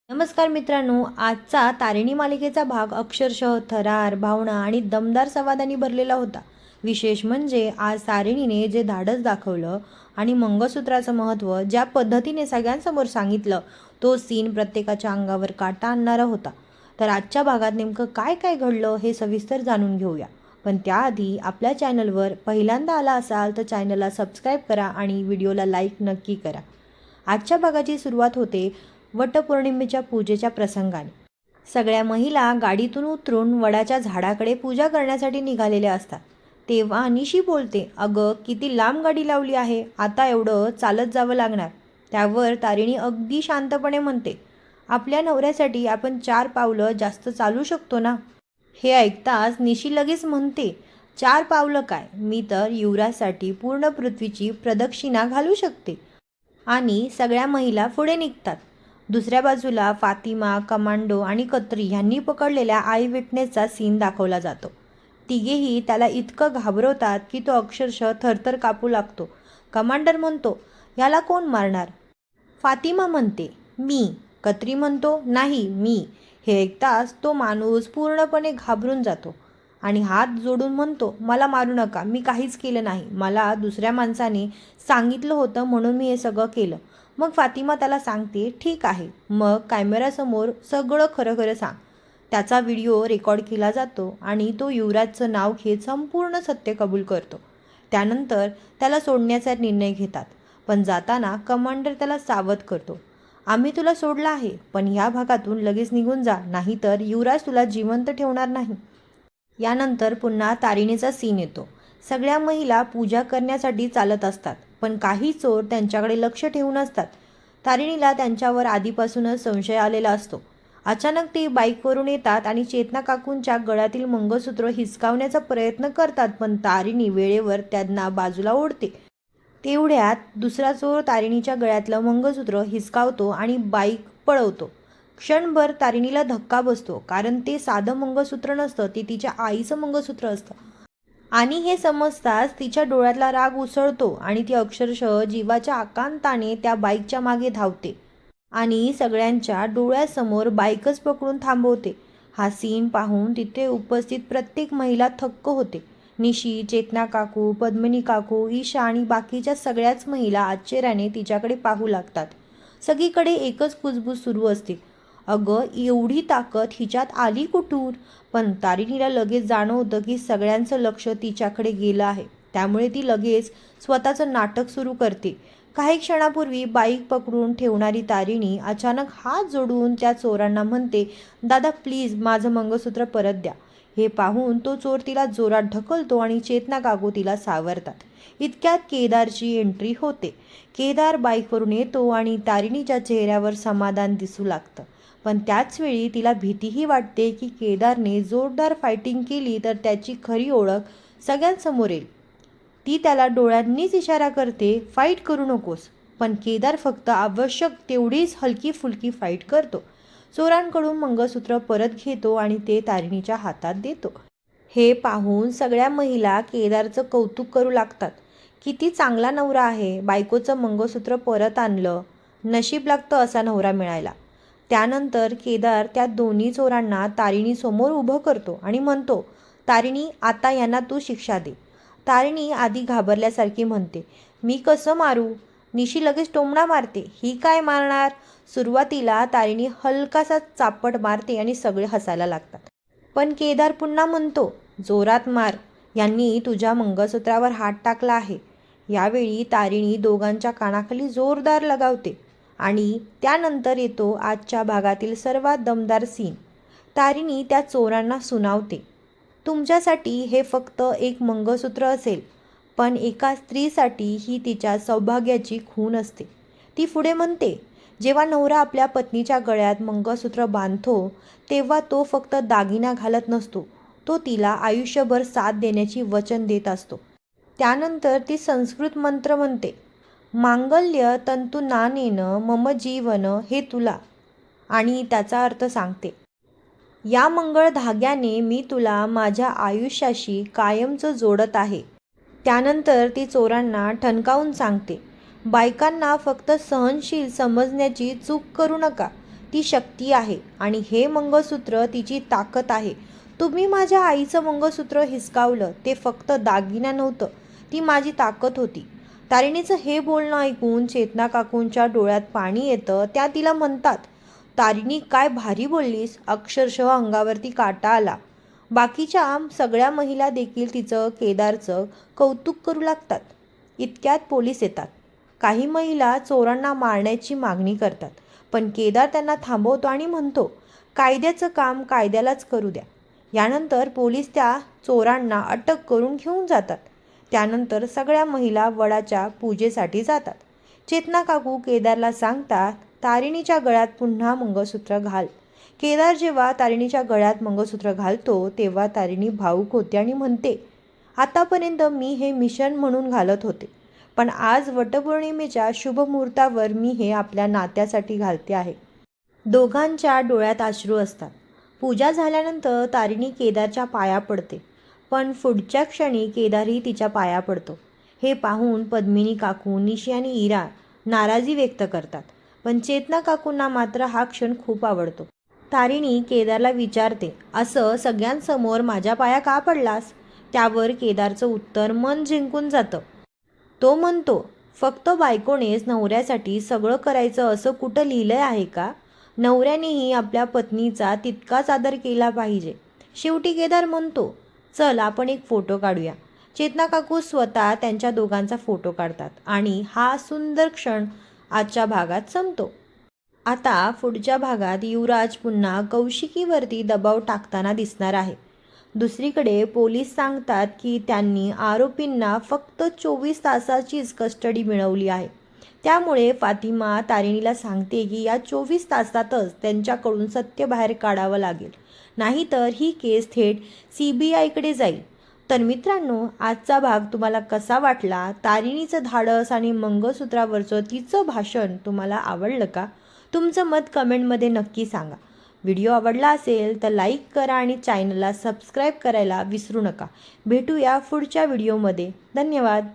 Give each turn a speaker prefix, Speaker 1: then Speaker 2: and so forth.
Speaker 1: नमस्कार मित्रांनो, आजचा तारिणी मालिकेचा भाग अक्षरशः थरार, भावना आणि दमदार संवादांनी भरलेला होता. विशेष म्हणजे आज तारिणीने जे धाडस दाखवलं आणि मंगळसूत्राचं महत्त्व ज्या पद्धतीने सगळ्यांसमोर सांगितलं, तो सीन प्रत्येकाच्या अंगावर काटा आणणारा होता. तर आजच्या भागात नेमकं काय काय घडलं हे सविस्तर जाणून घेऊया. पण त्याआधी आपल्या चॅनलवर पहिल्यांदा आला असाल तर चॅनलला सबस्क्राईब करा आणि व्हिडिओला लाईक नक्की करा. आजच्या भागाची सुरुवात होते वटपौर्णिमेच्या पूजेच्या प्रसंगाने. सगळ्या महिला गाडीतून उतरून वडाच्या झाडाकडे पूजा करण्यासाठी निघालेल्या असतात. तेव्हा निशी बोलते, अगं किती लांब गाडी लावली आहे, आता एवढं चालत जावं लागणार. त्यावर तारिणी अगदी शांतपणे म्हणते, आपल्या नवऱ्यासाठी आपण 4 पावलं जास्त चालू शकतो ना. हे ऐकताच निशी लगेच म्हणते, 4 पावलं काय, मी तर युवराजसाठी पूर्ण पृथ्वीची प्रदक्षिणा घालू शकते. आणि सगळ्या महिला पुढे निघतात. दुसऱ्या बाजूला फातिमा, कमांडो आणि कत्री यांनी पकडलेल्या आय विटनेसचा सीन दाखवला जातो. तिघेही त्याला इतकं घाबरवतात की तो अक्षरशः थरथर कापू लागतो. कमांडर म्हणतो, याला कोण मारणार? फातिमा म्हणते, मी. कत्री म्हणतो, नाही मी. हे ऐकताच तो माणूस पूर्णपणे घाबरून जातो आणि हात जोडून म्हणतो, मला मारू नका, मी काहीच केलं नाही. मला दुसऱ्या माणसाने सांगितलं होतं म्हणून मी हे सगळं केलं. मग फातिमा त्याला सांगते, ठीक आहे, मग कॅमेऱ्यासमोर सगळं खरं खरं सांग. त्याचा व्हिडिओ रेकॉर्ड केला जातो आणि तो युवराजचं नाव घेत संपूर्ण सत्य कबूल करतो. त्यानंतर त्याला सोडण्याचा निर्णय घेतात. पण जाताना कमांडर त्याला सावध करतो, आम्ही तुला सोडलं आहे, पण ह्या भागातून लगेच निघून जा, नाहीतर युवराज तुला जिवंत ठेवणार नाही. यानंतर पुन्हा तारिणीचा सीन येतो. सगळ्या महिला पूजा करण्यासाठी चालत असतात, पण काही चोर त्यांच्याकडे लक्ष ठेवून असतात. तारिणीला त्यांच्यावर आधीपासूनच संशय आलेला असतो. अचानक ते बाईकवरून येतात आणि चेतना काकूंच्या गळ्यातील मंगळसूत्र हिसकावण्याचा प्रयत्न करतात, पण तारिणी वेळेवर त्यांना बाजूला ओढते. तेवढ्यात दुसरा चोर तारिणीच्या गळ्यातलं मंगळसूत्र हिसकावतो आणि बाईक पळवतो. क्षणभर तारिणीला धक्का बसतो, कारण ते साधं मंगळसूत्र नसतं, ते तिच्या आईचं मंगळसूत्र असतं. आणि हे समजताच तिच्या डोळ्यातला राग उसळतो आणि ती अक्षरशः जीवाच्या आकांताने त्या बाईकच्या मागे धावते आणि सगळ्यांच्या डोळ्यासमोर बाईकच पकडून थांबवते. हा सीन पाहून तिथे उपस्थित प्रत्येक महिला थक्क होते. निशी, चेतना काकू, पद्मिनी काकू, ईशा आणि बाकीच्या सगळ्याच महिला आश्चर्याने तिच्याकडे पाहू लागतात. सगळीकडे एकच कुजबूज सुरू असते, अगं एवढी ताकद हिच्यात आली कुठून? पण तारिणीला लगेच जाणवतं की सगळ्यांचं लक्ष तिच्याकडे गेलं आहे. त्यामुळे ती लगेच स्वतःचं नाटक सुरू करते. काही क्षणापूर्वी बाईक पकडून ठेवणारी तारिणी अचानक हात जोडून त्या चोरांना म्हणते, दादा प्लीज माझं मंगळसूत्र परत द्या. हे पाहून तो चोर तिला जोरात ढकलतो आणि चेतना काकू तिला सावरतात. इतक्यात केदारची एंट्री होते. केदार बाईकवरून येतो आणि तारिणीच्या चेहऱ्यावर समाधान दिसू लागतं. पण त्याचवेळी तिला भीतीही वाटते की केदारने जोरदार फायटिंग केली तर त्याची खरी ओळख सगळ्यांसमोर येईल. ती त्याला डोळ्यांनीच इशारा करते, फाईट करू नकोस. पण केदार फक्त आवश्यक तेवढीच हलकी फुलकी फाईट करतो. चोरांकडून मंगळसूत्र परत घेतो आणि ते तारिणीच्या हातात देतो. हे पाहून सगळ्या महिला केदारचं कौतुक करू लागतात. किती चांगला नवरा आहे, बायकोचं मंगळसूत्र परत आणलं, नशीब लागतं असा नवरा मिळायला. त्यानंतर केदार त्या दोन्ही चोरांना तारिणीसमोर उभं करतो आणि म्हणतो, तारिणी आता यांना तू शिक्षा दे. तारिणी आधी घाबरल्यासारखी म्हणते, मी कसं मारू? निशी लगेच टोमणा मारते, ही काय मारणार? सुरुवातीला तारिणी हलकासा चापट मारते आणि सगळे हसायला लागतात. पण केदार पुन्हा म्हणतो, जोरात मार, यांनी तुझ्या मंगळसूत्रावर हात टाकला आहे. यावेळी तारिणी दोघांच्या कानाखाली जोरदार लगावते. आणि त्यानंतर येतो आजच्या भागातील सर्वात दमदार सीन. तारिणी त्या चोरांना सुनावते, तुमच्यासाठी हे फक्त एक मंगळसूत्र असेल, पण एका स्त्रीसाठी ही तिच्या सौभाग्याची खूण असते. ती पुढे म्हणते, जेव्हा नवरा आपल्या पत्नीच्या गळ्यात मंगळसूत्र बांधतो तेव्हा तो फक्त दागिना घालत नसतो, तो तिला आयुष्यभर साथ देण्याची वचन देत असतो. त्यानंतर ती संस्कृत मंत्र म्हणते, मांगल्य तंतुनानेन मम जीवन हे तुला, आणि त्याचा अर्थ सांगते, या मंगळ धाग्याने मी तुला माझ्या आयुष्याशी कायमचं जोडत आहे. त्यानंतर ती चोरांना ठणकावून सांगते, बायकांना फक्त सहनशील समजण्याची चूक करू नका. ती शक्ती आहे आणि हे मंगळसूत्र तिची ताकद आहे. तुम्ही माझ्या आईचं मंगळसूत्र हिसकावलं ते फक्त दागिना नव्हतं, ती माझी ताकद होती. तारिणीचं हे बोलणं ऐकून चेतना काकूंच्या डोळ्यात पाणी येतं. त्या तिला म्हणतात, तारिणी काय भारी बोललीस. अक्षरशः अंगावरती काटा आला. बाकीच्या सगळ्या महिला देखील तिचं केदारचं कौतुक करू लागतात. इतक्यात पोलीस येतात. काही महिला चोरांना मारण्याची मागणी करतात, पण केदार त्यांना थांबवतो आणि म्हणतो, कायद्याचं काम कायद्यालाच करू द्या. यानंतर पोलीस त्या चोरांना अटक करून घेऊन जातात. त्यानंतर सगळ्या महिला वडाच्या पूजेसाठी जातात. चेतना काकू केदारला सांगतात, तारिणीच्या गळ्यात पुन्हा मंगळसूत्र घाल. केदार जेव्हा तारिणीच्या गळ्यात मंगळसूत्र घालतो तेव्हा तारिणी भावूक होते आणि म्हणते, आतापर्यंत मी हे मिशन म्हणून घालत होते, पण आज वटपौर्णिमेच्या शुभ मुहूर्तावर मी हे आपल्या नात्यासाठी घालते आहे. दोघांच्या डोळ्यात अश्रू असतात. पूजा झाल्यानंतर तारिणी केदारच्या पाया पडते, पण पुढच्या क्षणी केदारही तिच्या पाया पडतो. हे पाहून पद्मिनी काकू, निशी आणि इरा नाराजी व्यक्त करतात, पण चेतना काकूंना मात्र हा क्षण खूप आवडतो. तारिणी केदारला विचारते, असं सगळ्यांसमोर माझ्या पाया का पडलास? त्यावर केदारचं उत्तर मन जिंकून जातं. तो म्हणतो, फक्त बायकोनेच नवऱ्यासाठी सगळं करायचं असं कुठं लिहिलंय आहे का? नवऱ्यानेही आपल्या पत्नीचा तितकाच आदर केला पाहिजे. शेवटी केदार म्हणतो, चल आपण एक फोटो काढूया. चेतना काकू स्वतः त्यांच्या दोघांचा फोटो काढतात आणि हा सुंदर क्षण आजच्या भागात संपतो. आता पुढच्या भागात युवराज पुन्हा कौशिकीवरती दबाव टाकताना दिसणार आहे. दुसरीकडे पोलीस सांगतात की त्यांनी आरोपींना फक्त 24 तासाचीच कस्टडी मिळवली आहे. त्यामुळे फातिमा तारिणीला सांगते की या 24 तासातच त्यांच्याकडून सत्य बाहेर काढावं लागेल, नाहीतर ही केस थेट CBIकडे जाईल. तर मित्रांनो, आजचा भाग तुम्हाला कसा वाटला? तारिणीचं धाडस आणि मंगळसूत्रावरचं तिचं भाषण तुम्हाला आवडलं का? तुमचं मत कमेंटमध्ये नक्की सांगा. व्हिडिओ आवडला असेल तर लाईक करा आणि चॅनलला सबस्क्राईब करायला विसरू नका. भेटूया पुढच्या व्हिडिओमध्ये. धन्यवाद.